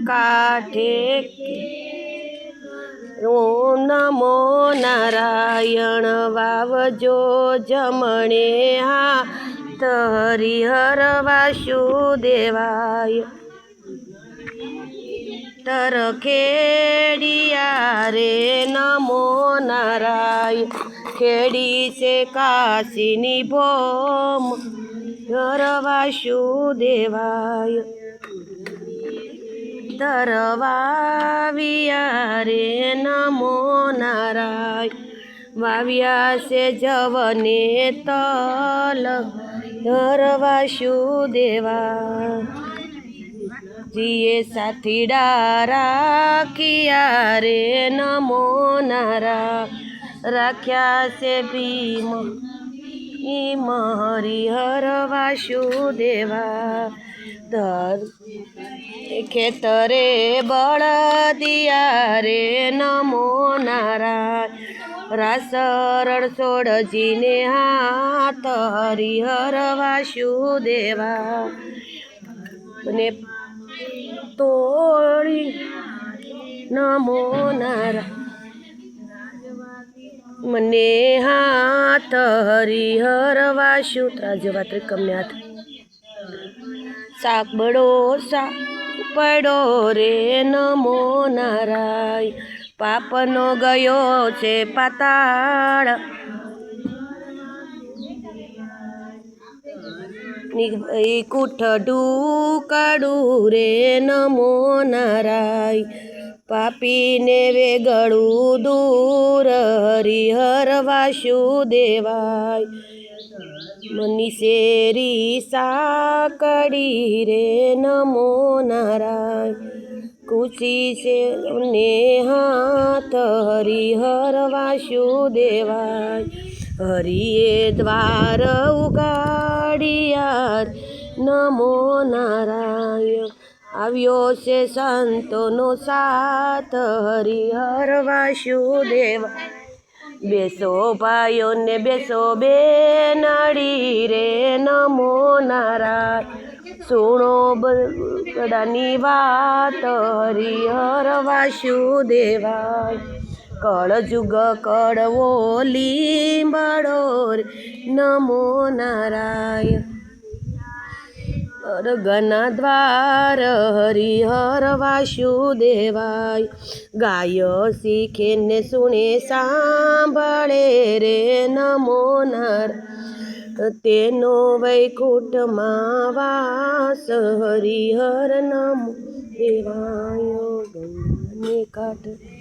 કાઠે ઓમ નમો નારાયણ વાવજો જમણે હાથ હરિહર વાસુદેવાય તરખેડિયા રે નમો નારાયણ ખેડી છે કાશીની ભોમ હર વાસુદેવાય તરવાવિયા રે નમો નારાયણ વાવ્યા છે જવને તલ હર વાસુદેવા જીએ સાથીડા રાખ્યા રે નમો નારાયણ રાખ્યા છે ભીમ ઈમ હરિહર વાસુદેવા ખેતરે બળદિયા રે નમો નારાયણ રાસરણ સોડજીને હાથ હરિહર વાસુદેવા ને તોડી નમો નારાયણ મને હાથ હરિહર વાસુ ત્રાજવા ત્રિકમને હાથ શાક બળો શાક પડો રે નમો નારાયણ પાપનો ગયો છે પાતાળ કૂઠડું કાઢું રે નમો નારાયણ પાપીને વેગળું દૂર હરિહર વાસુદેવાય મનીશેરી સાકડી રે નમો નારાયણ ખુશી છે ને હાથ હરિહર વાસુદેવાય હરિએ દ્વાર ઉગાડિયા નમો નારાયણ આવ્યો છે સંતોનો સાથ હરિહર વાસુદેવા બેસો ભાઈઓને બેસો બેનડી રે નમો નારાયણ સુણો બધાની વાત હરિહર વાસુદેવાય કળજુગ કળવો લીંબડો રે નમો નારાયણ અરગના દ્વાર હરિહર વાસુદેવાય ગાય શીખે ને સુણે સાંભળે રે નમો નારાયણ તેનો વૈકુંઠમાં વાસ હરિહર નમો દેવાય ગંગાને કાંઠે